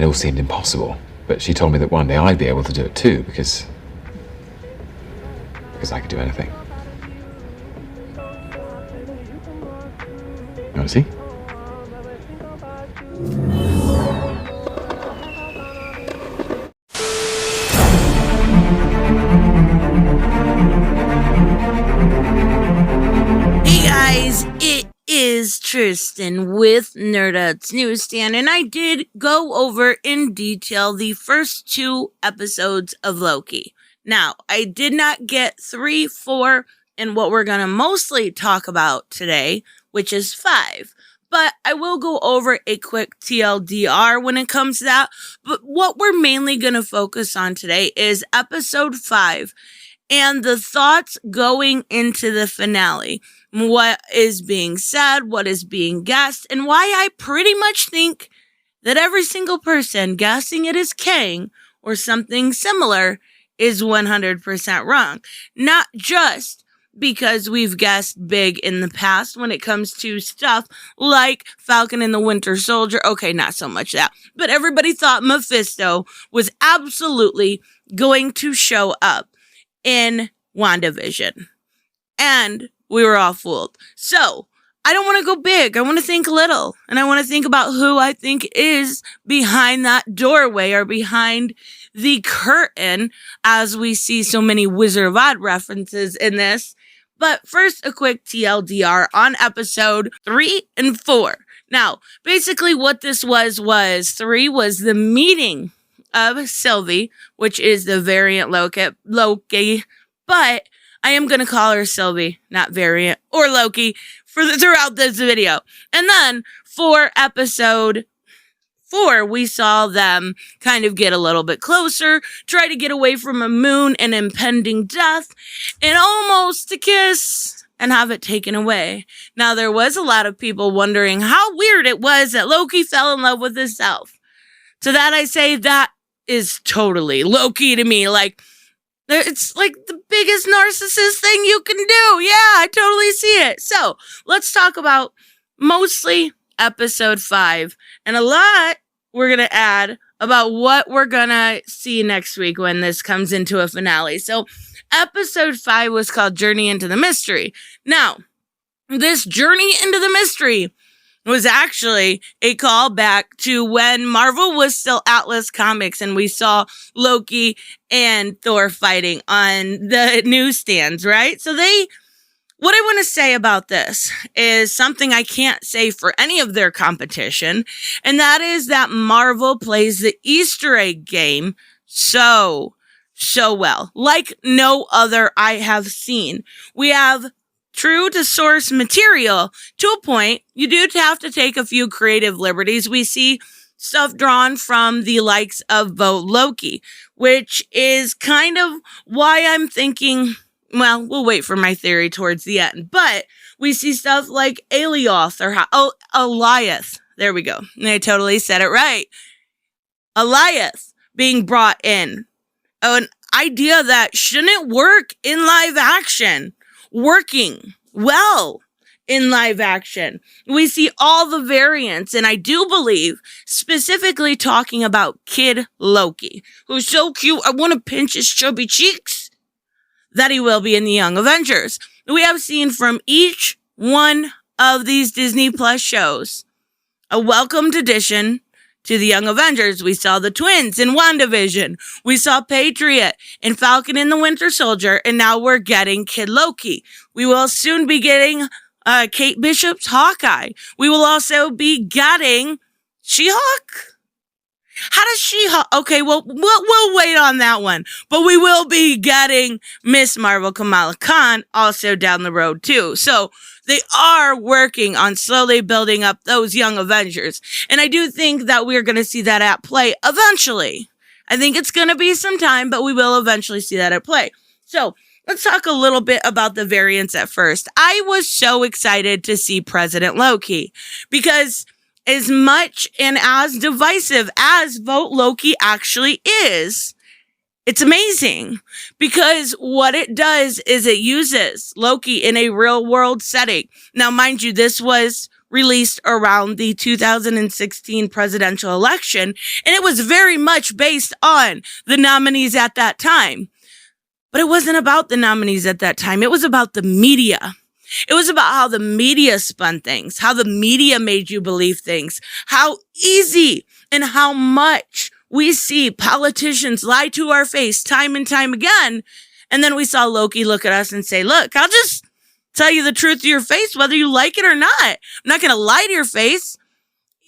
and it all seemed impossible. But she told me that one day I'd be able to do it too, because I could do anything. You want to see? Hey guys, it is Tristan with Nerdouts Newsstand, and I did go over in detail the first 2 episodes of Loki. Now, I did not get 3, 4, and what we're going to mostly talk about today, which is 5. But I will go over a quick TLDR when it comes to that. But what we're mainly going to focus on today is episode 5 and the thoughts going into the finale. What is being said, what is being guessed, and why I pretty much think that every single person guessing it is Kang or something similar is 100% wrong. Not just because we've guessed big in the past when it comes to stuff like Falcon and the Winter Soldier. Okay, not so much that. But everybody thought Mephisto was absolutely going to show up in WandaVision. And we were all fooled. So, I don't want to go big. I want to think little. And I want to think about who I think is behind that doorway or behind the curtain, as we see so many Wizard of Oz references in this. But first, a quick TLDR on episode 3 and 4. Now, basically what this was 3 was the meeting of Sylvie, which is the variant Loki, but I am going to call her Sylvie, not variant or Loki, throughout this video. And then for episode 4, we saw them kind of get a little bit closer, try to get away from a moon and impending death, and almost to kiss and have it taken away. Now, there was a lot of people wondering how weird it was that Loki fell in love with himself. To that I say that is totally Loki to me. Like, it's like the biggest narcissist thing you can do. Yeah, I totally see it. So, let's talk about mostly episode 5. And a lot we're going to add about what we're going to see next week when this comes into a finale. So, episode 5 was called Journey into the Mystery. Now, this Journey into the Mystery was actually a callback to when Marvel was still Atlas Comics and we saw Loki and Thor fighting on the newsstands, right? So what I want to say about this is something I can't say for any of their competition, and that is that Marvel plays the Easter egg game so well, like no other I have seen. We have true to source material to a point. You do have to take a few creative liberties. We see stuff drawn from the likes of Loki, which is kind of why I'm thinking, well, we'll wait for my theory towards the end. But we see stuff like Alioth or Eliath. There we go. I totally said it right. Eliath being brought in. An idea that shouldn't work in live action, working well in live action. We see all the variants, and I do believe, specifically talking about Kid Loki, who's so cute, I want to pinch his chubby cheeks, that he will be in the Young Avengers. We have seen from each one of these Disney Plus shows a welcomed addition to the Young Avengers. We saw the twins in WandaVision. We saw Patriot in Falcon and the Winter Soldier. And now we're getting Kid Loki. We will soon be getting Kate Bishop's Hawkeye. We will also be getting She-Hulk. How does She-Hulk? Okay, well, we'll wait on that one. But we will be getting Miss Marvel Kamala Khan also down the road too. So they are working on slowly building up those Young Avengers. And I do think that we're going to see that at play eventually. I think it's going to be some time, but we will eventually see that at play. So let's talk a little bit about the variants at first. I was so excited to see President Loki because as much and as divisive as Vote Loki actually is, it's amazing because what it does is it uses Loki in a real world setting. Now, mind you, this was released around the 2016 presidential election, and it was very much based on the nominees at that time. But it wasn't about the nominees at that time. It was about the media. It was about how the media spun things, how the media made you believe things, how easy and how much we see politicians lie to our face time and time again. And then we saw Loki look at us and say, look, I'll just tell you the truth to your face, whether you like it or not. I'm not going to lie to your face.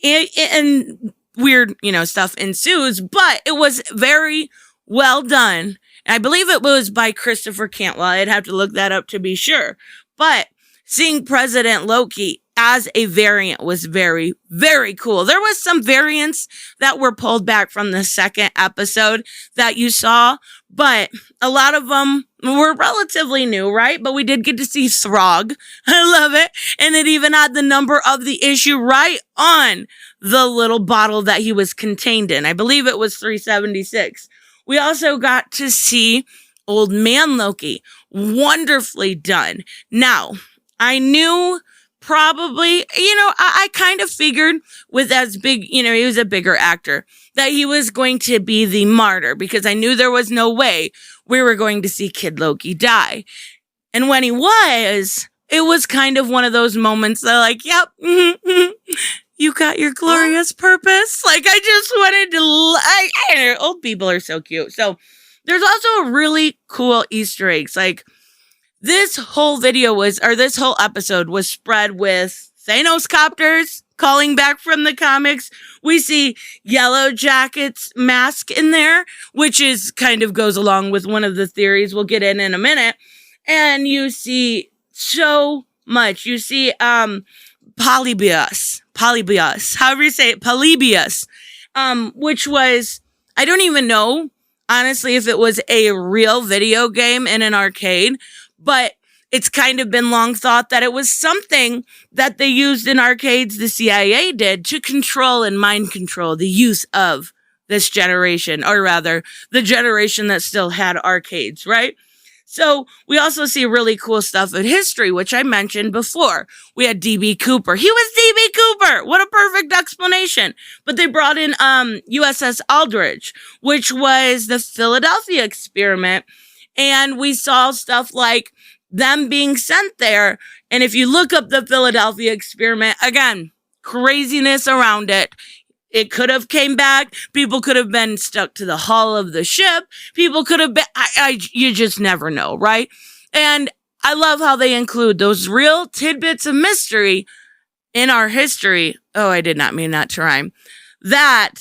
And weird, stuff ensues, but it was very well done. And I believe it was by Christopher Cantwell. I'd have to look that up to be sure. But seeing President Loki as a variant was very, very cool. There was some variants that were pulled back from the second episode that you saw, but a lot of them were relatively new, right? But we did get to see Throg. I love it. And it even had the number of the issue right on the little bottle that he was contained in. I believe it was 376. We also got to see Old Man Loki. Wonderfully done. Now, I knew probably, I kind of figured with as big, he was a bigger actor, that he was going to be the martyr because I knew there was no way we were going to see Kid Loki die. And when he was, it was kind of one of those moments that yep, you got your glorious purpose. I just wanted to, I don't know, old people are so cute. So there's also a really cool Easter eggs. This whole episode was spread with Thanos copters calling back from the comics. We see Yellow Jacket's mask in there, which is kind of goes along with one of the theories we'll get in a minute. And you see so much. You see Polybius, however you say it, Polybius, which was, I don't even know, honestly, if it was a real video game in an arcade, but it's kind of been long thought that it was something that they used in arcades, the CIA did, to control and mind control the youth of this generation, or rather, the generation that still had arcades, right? So we also see really cool stuff in history, which I mentioned before. We had D.B. Cooper. He was D.B. Cooper. What a perfect explanation. But they brought in USS Aldrich, which was the Philadelphia experiment. And we saw stuff like them being sent there. And if you look up the Philadelphia experiment, again, craziness around it. It could have came back. People could have been stuck to the hull of the ship. People could have been, you just never know, right? And I love how they include those real tidbits of mystery in our history. Oh, I did not mean that to rhyme. That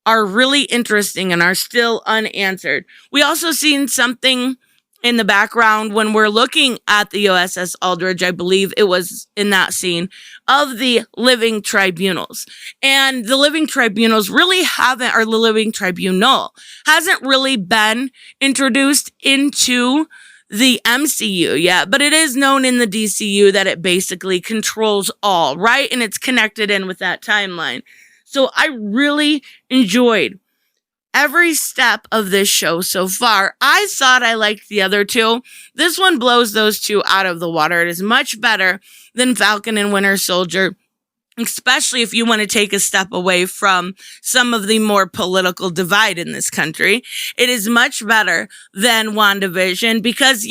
are really interesting and are still unanswered. We also seen something in the background when we're looking at the USS Aldrich, I believe it was in that scene, of the living tribunals. And the living tribunals really haven't, or the living tribunal hasn't really been introduced into the MCU yet, but it is known in the DCU that it basically controls all, right? And it's connected in with that timeline. So I really enjoyed every step of this show so far. I thought I liked the other two. This one blows those two out of the water. It is much better than Falcon and Winter Soldier, especially if you want to take a step away from some of the more political divide in this country. It is much better than WandaVision because,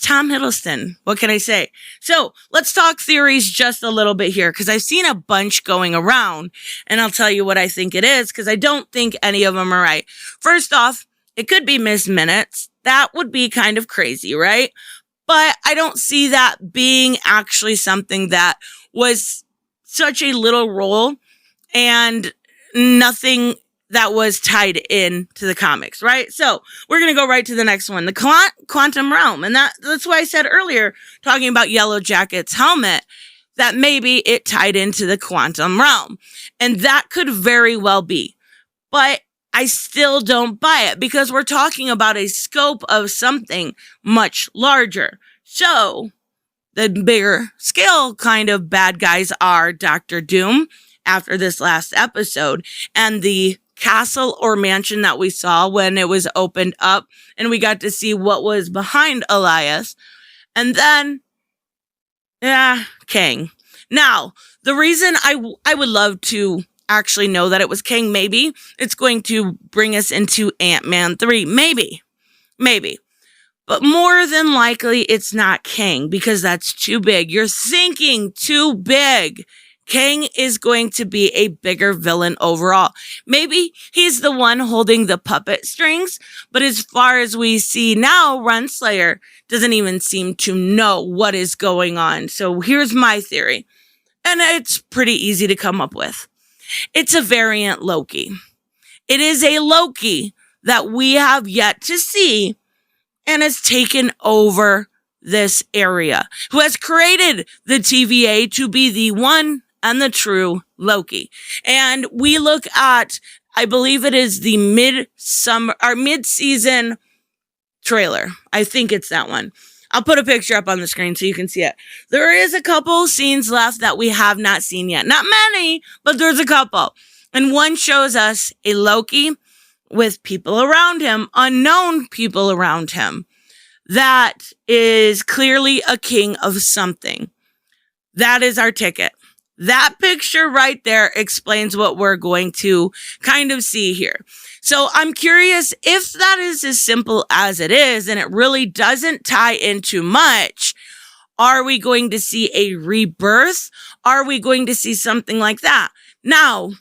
Tom Hiddleston, what can I say? So let's talk theories just a little bit here because I've seen a bunch going around and I'll tell you what I think it is because I don't think any of them are right. First off, it could be Miss Minutes. That would be kind of crazy, right? But I don't see that being actually something that was such a little role and nothing that was tied in to the comics, right? So we're going to go right to the next one, the quantum realm. And that's why I said earlier, talking about Yellow Jacket's helmet, that maybe it tied into the quantum realm. And that could very well be. But I still don't buy it because we're talking about a scope of something much larger. So the bigger scale kind of bad guys are Dr. Doom after this last episode and the castle or mansion that we saw when it was opened up and we got to see what was behind Elias. And then, Kang. Now, the reason I would love to actually know that it was Kang, maybe it's going to bring us into Ant-Man 3. Maybe. But more than likely, it's not Kang because that's too big. You're thinking too big. Kang is going to be a bigger villain overall. Maybe he's the one holding the puppet strings, but as far as we see now, Renslayer doesn't even seem to know what is going on. So here's my theory, and it's pretty easy to come up with. It's a variant Loki. It is a Loki that we have yet to see and has taken over this area, who has created the TVA to be the one and the true Loki. And we look at, I believe it is the mid-season trailer. I think it's that one. I'll put a picture up on the screen so you can see it. There is a couple scenes left that we have not seen yet. Not many, but there's a couple. And one shows us a Loki with people around him, unknown people around him, that is clearly a king of something. That is our ticket. That picture right there explains what we're going to kind of see here. So I'm curious if that is as simple as it is, and it really doesn't tie into much. Are we going to see a rebirth? Are we going to see something like that? Now,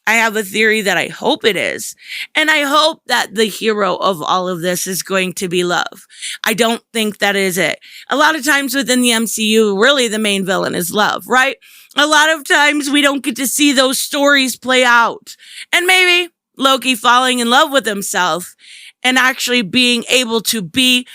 I have a theory that I hope it is. And I hope that the hero of all of this is going to be love. I don't think that is it. A lot of times within the MCU, really the main villain is love, right? A lot of times we don't get to see those stories play out. And maybe Loki falling in love with himself and actually being able to be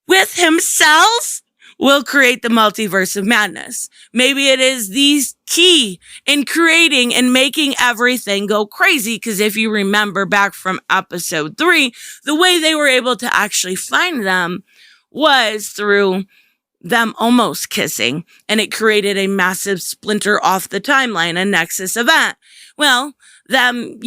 with himself will create the multiverse of madness. Maybe it is the key in creating and making everything go crazy. Because if you remember back from episode 3, the way they were able to actually find them was through them almost kissing. And it created a massive splinter off the timeline, a Nexus event. Well, them,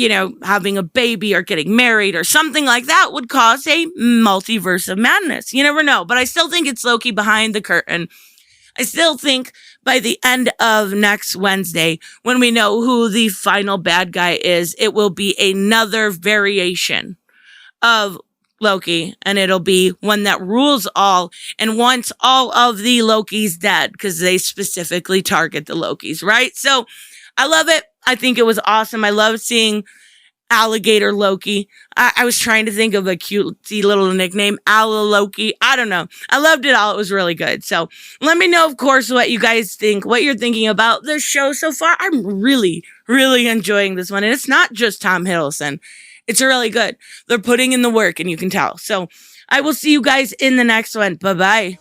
having a baby or getting married or something like that would cause a multiverse of madness. You never know. But I still think it's Loki behind the curtain. I still think by the end of next Wednesday, when we know who the final bad guy is, it will be another variation of Loki, and it'll be one that rules all and wants all of the Lokis dead, because they specifically target the Lokis, right? So I love it. I think it was awesome. I love seeing Alligator Loki. I was trying to think of a cutesy little nickname, Alla Loki. I don't know. I loved it all. It was really good. So let me know, of course, what you guys think, what you're thinking about the show so far. I'm really, really enjoying this one. And it's not just Tom Hiddleston. It's really good. They're putting in the work, and you can tell. So I will see you guys in the next one. Bye-bye.